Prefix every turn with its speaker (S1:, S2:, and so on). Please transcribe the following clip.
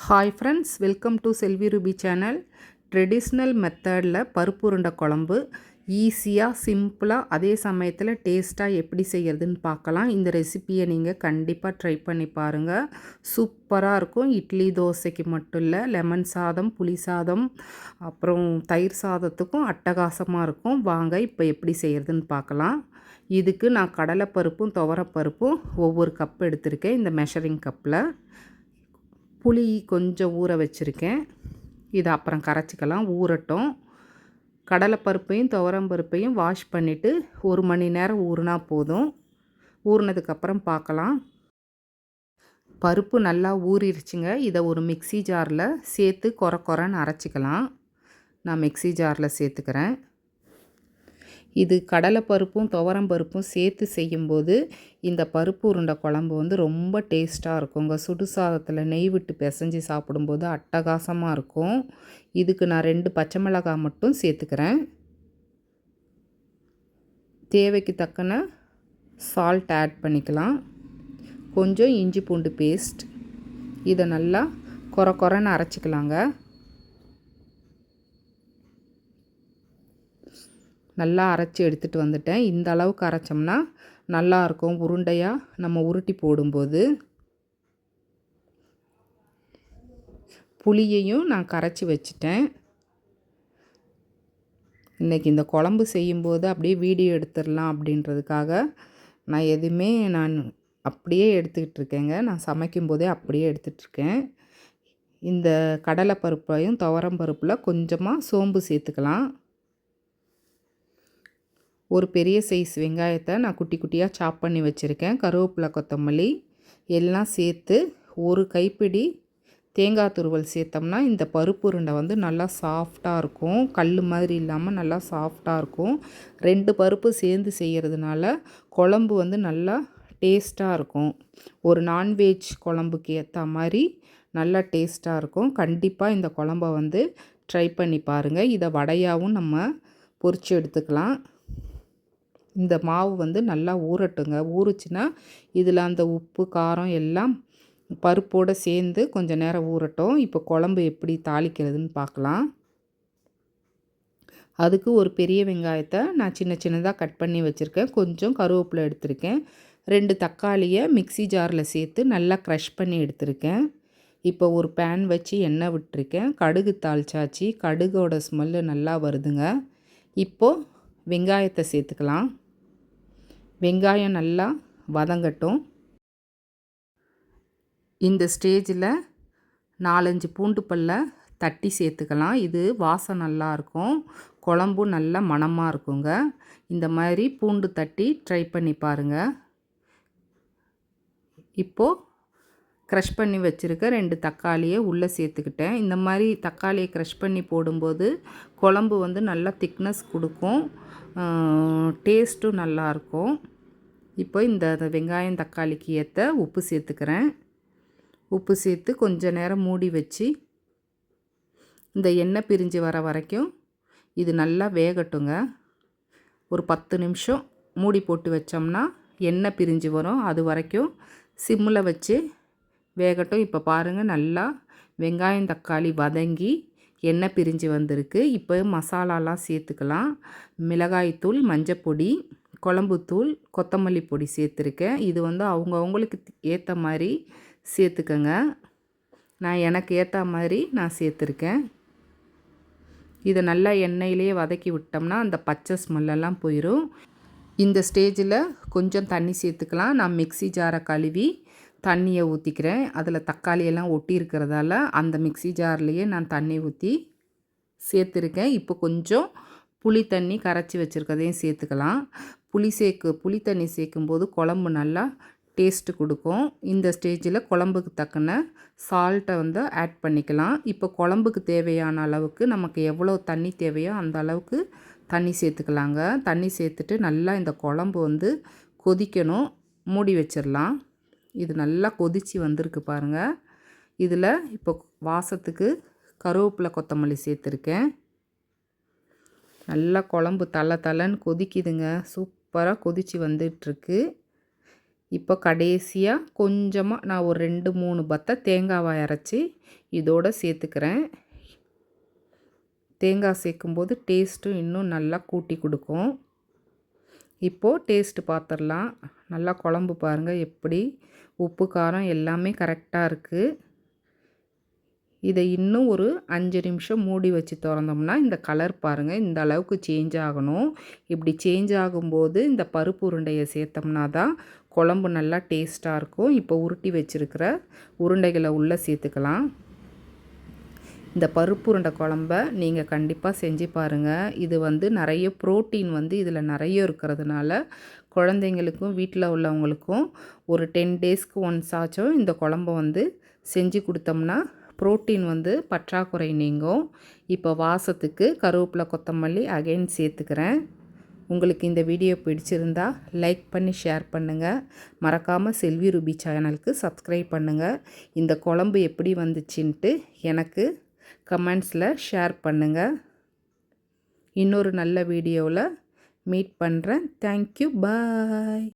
S1: Hi friends, welcome to Selvi Ruby channel. Traditional மெத்தடில் பருப்பு உருண்டை குழம்பு ஈஸியாக, சிம்பிளாக, அதே சமயத்தில் டேஸ்ட்டாக எப்படி செய்கிறதுன்னு பார்க்கலாம். இந்த ரெசிப்பியை நீங்கள் கண்டிப்பாக ட்ரை பண்ணி பாருங்கள். சூப்பராக இருக்கும். இட்லி தோசைக்கு மட்டும் இல்லை, லெமன் சாதம், புளி சாதம், அப்புறம் தயிர் சாதத்துக்கும் அட்டகாசமாக இருக்கும். வாங்க இப்போ எப்படி செய்கிறதுன்னு பார்க்கலாம். இதுக்கு நான் கடலைப்பருப்பும் துவரப்பருப்பும் ஒவ்வொரு கப் எடுத்திருக்கேன். இந்த மெஷரிங் கப்பில் புளி கொஞ்சம் ஊற வச்சுருக்கேன். இதை அப்புறம் கரைச்சிக்கலாம், ஊறட்டும். கடலைப்பருப்பையும் துவரம்பருப்பையும் வாஷ் பண்ணிவிட்டு 1 மணி நேரம் ஊறினா போதும். ஊறினதுக்கப்புறம் பார்க்கலாம். பருப்பு நல்லா ஊறிடுச்சுங்க. இதை ஒரு மிக்ஸி ஜாரில் சேர்த்து கொரன்னு அரைச்சிக்கலாம். நான் மிக்ஸி ஜாரில் சேர்த்துக்கிறேன். இது கடலைப்பருப்பும் துவரம்பருப்பும் சேர்த்து செய்யும்போது இந்த பருப்பு உருண்டை குழம்பு ரொம்ப டேஸ்ட்டாக இருக்குங்க. சுடு சாதத்தில் நெய் விட்டு பிசைஞ்சு சாப்பிடும்போது அட்டகாசமாக இருக்கும். இதுக்கு நான் 2 பச்சை மிளகாய் மட்டும் சேர்த்துக்கிறேன். தேவைக்கு தக்கன சால்ட் ஆட் பண்ணிக்கலாம். கொஞ்சம் இஞ்சி பூண்டு பேஸ்ட். இதை நல்லா கொரன்னு அரைச்சிக்கலாங்க. நல்லா அரைச்சி எடுத்துகிட்டு வந்துட்டேன். இந்த அளவுக்கு அரைச்சோம்னா நல்லாயிருக்கும் உருண்டையாக நம்ம உருட்டி போடும்போது. புளியையும் நான் கரைச்சி வச்சுட்டேன். இன்றைக்கி இந்த குழம்பு செய்யும்போது அப்படியே வீடியோ எடுத்துடலாம் அப்படின்றதுக்காக நான் அப்படியே எடுத்துக்கிட்டு இருக்கேங்க. நான் சமைக்கும்போதே அப்படியே எடுத்துகிட்ருக்கேன். இந்த கடலைப்பருப்பையும் துவரம்பருப்பில் கொஞ்சமாக சோம்பு சேர்த்துக்கலாம். ஒரு பெரிய சைஸ் வெங்காயத்தை நான் குட்டி குட்டியாக சாப் பண்ணி வச்சுருக்கேன். கருவேப்பிலை, கொத்தமல்லி எல்லாம் சேர்த்து ஒரு கைப்பிடி தேங்காய் துருவல் சேர்த்தோம்னா இந்த பருப்பு உருண்டை நல்லா சாஃப்டாக இருக்கும். கல் மாதிரி இல்லாமல் நல்லா சாஃப்டாக இருக்கும். 2 பருப்பு சேர்ந்து செய்கிறதுனால குழம்பு நல்லா டேஸ்ட்டாக இருக்கும். ஒரு நான்வெஜ் குழம்புக்கு ஏற்ற மாதிரி நல்லா டேஸ்ட்டாக இருக்கும். கண்டிப்பாக இந்த குழம்ப ட்ரை பண்ணி பாருங்கள். இதை வடையாகவும் நம்ம பொரித்து எடுத்துக்கலாம். இந்த மாவு நல்லா ஊறட்டுங்க. ஊறுச்சுன்னா இதில் அந்த உப்பு, காரம் எல்லாம் பருப்போடு சேர்ந்து கொஞ்சம் நேரம் ஊறட்டும். இப்போ குழம்பு எப்படி தாளிக்கிறதுன்னு பார்க்கலாம். அதுக்கு ஒரு பெரிய வெங்காயத்தை நான் சின்ன சின்னதாக கட் பண்ணி வச்சுருக்கேன். கொஞ்சம் கருவேப்பிலை எடுத்திருக்கேன். 2 தக்காளியை மிக்ஸி ஜாரில் சேர்த்து நல்லா க்ரஷ் பண்ணி எடுத்திருக்கேன். இப்போ ஒரு பேன் வச்சு எண்ணெய் விட்டுருக்கேன். கடுகு தாளிச்சாச்சு. கடுகோட ஸ்மெல்லு நல்லா வருதுங்க. இப்போது வெங்காயத்தை சேர்த்துக்கலாம். வெங்காயம் நல்லா வதங்கட்டும். இந்த ஸ்டேஜில் 4-5 பூண்டு பல்லை தட்டி சேர்த்துக்கலாம். இது வாசம் நல்லாயிருக்கும். குழம்பும் நல்லா மணமாக இருக்குங்க. இந்த மாதிரி பூண்டு தட்டி ட்ரை பண்ணி பாருங்கள். இப்போது க்ரஷ் பண்ணி வச்சுருக்க 2 தக்காளியை உள்ளே சேர்த்துக்கிட்டேன். இந்த மாதிரி தக்காளியை க்ரஷ் பண்ணி போடும்போது குழம்பு நல்லா திக்னஸ் கொடுக்கும். டேஸ்ட்டும் நல்லாயிருக்கும். இப்போ இந்த வெங்காயம் தக்காளிக்கு ஏற்ற உப்பு சேர்த்துக்கிறேன். உப்பு சேர்த்து கொஞ்சம் நேரம் மூடி வச்சு இந்த எண்ணெய் பிரிஞ்சு வர வரைக்கும் இது நல்லா வேகட்டுங்க. ஒரு 10 நிமிஷம் மூடி போட்டு வச்சோம்னா எண்ணெய் பிரிஞ்சு வரும். அது வரைக்கும் சிம்மில் வச்சு வேகட்டும். இப்போ பாருங்கள், நல்லா வெங்காயம் தக்காளி வதங்கி எண்ணெய் பிரிஞ்சு வந்திருக்கு. இப்போ மசாலாலாம் சேர்த்துக்கலாம். மிளகாய்த்தூள், மஞ்சப்பொடி, குழம்புத்தூள், கொத்தமல்லி பொடி சேர்த்துருக்கேன். இது அவங்கவுங்களுக்கு ஏற்ற மாதிரி சேர்த்துக்கங்க. நான் எனக்கு ஏற்ற மாதிரி நான் சேர்த்துருக்கேன். இதை நல்லா எண்ணெயிலேயே வதக்கி விட்டோம்னா அந்த பச்சை ஸ்மெல்லெல்லாம் போயிடும். இந்த ஸ்டேஜில் கொஞ்சம் தண்ணி சேர்த்துக்கலாம். நான் மிக்ஸி ஜாரை கழுவி தண்ணியை ஊற்றிக்கிறேன். அதில் தக்காளியெல்லாம் ஒட்டி இருக்கிறதால அந்த மிக்ஸி ஜார்லேயே நான் தண்ணி ஊற்றி சேர்த்துருக்கேன். இப்போ கொஞ்சம் புளி தண்ணி கரைச்சி வச்சுருக்கதையும் சேர்த்துக்கலாம். புளி தண்ணி சேர்க்கும்போது குழம்பு நல்லா டேஸ்ட்டு கொடுக்கும். இந்த ஸ்டேஜில் குழம்புக்கு தக்கன சால்ட்டை ஆட் பண்ணிக்கலாம். இப்போ குழம்புக்கு தேவையான அளவுக்கு நமக்கு எவ்வளோ தண்ணி தேவையோ அந்த அளவுக்கு தண்ணி சேர்த்துக்கலாங்க. தண்ணி சேர்த்துட்டு நல்லா இந்த குழம்பு கொதிக்கணும். மூடி வச்சிடலாம். இது நல்லா கொதித்து வந்திருக்கு பாருங்கள். இதில் இப்போ வாசத்துக்கு கருவேப்பிலை, கொத்தமல்லி சேர்த்துருக்கேன். நல்லா குழம்பு தலை தலைன்னு கொதிக்குதுங்க. சூப்பராக கொதித்து வந்துட்டுருக்கு. இப்போ கடைசியாக கொஞ்சமாக நான் ஒரு 2-3 பத்தை தேங்காவை அரைச்சி இதோடு சேர்த்துக்கிறேன். தேங்காய் சேர்க்கும்போது டேஸ்ட்டும் இன்னும் நல்லா கூட்டி கொடுக்கும். இப்போது டேஸ்ட்டு பார்த்துடலாம். நல்லா குழம்பு பாருங்கள் எப்படி உப்பு காரம் எல்லாமே கரெக்டாக இருக்குது. இதை இன்னும் ஒரு 5 நிமிஷம் மூடி வச்சு திறந்தோம்னா இந்த கலர் பாருங்கள் இந்த அளவுக்கு சேஞ்ச் ஆகணும். இப்படி சேஞ்ச் ஆகும்போது இந்த பருப்பு உருண்டையை சேர்த்தோம்னா தான் குழம்பு நல்லா டேஸ்ட்டாக இருக்கும். இப்போ உருட்டி வச்சுருக்கிற உருண்டைகளை உள்ளே சேர்த்துக்கலாம். இந்த பருப்பு உருண்டை குழம்ப நீங்கள் கண்டிப்பாக செஞ்சு பாருங்கள். இது வந்து நிறைய ப்ரோட்டீன் வந்து இதில் நிறைய இருக்கிறதுனால குழந்தைங்களுக்கும் வீட்டில் உள்ளவங்களுக்கும் ஒரு 10 டேஸ்க்கு ஒன்ஸ் ஆச்சும் இந்த குழம்ப வந்து செஞ்சு கொடுத்தோம்னா ப்ரோட்டீன் வந்து பற்றாக்குறை நீங்கும். இப்போ வாசத்துக்கு கருவேப்பிலை கொத்தமல்லி அகைன் சேர்த்துக்கிறேன். உங்களுக்கு இந்த வீடியோ பிடிச்சிருந்தா லைக் பண்ணி ஷேர் பண்ணுங்கள். மறக்காமல் செல்வி ரூபி சேனலுக்கு சப்ஸ்கிரைப் பண்ணுங்கள். இந்த குழம்பு எப்படி வந்துச்சுன்ட்டு எனக்கு கமெண்ட்ஸில் ஷேர் பண்ணுங்கள். இன்னொரு நல்ல வீடியோவில் மீட் பண்ணுறேன். தேங்க்யூ, பாய்.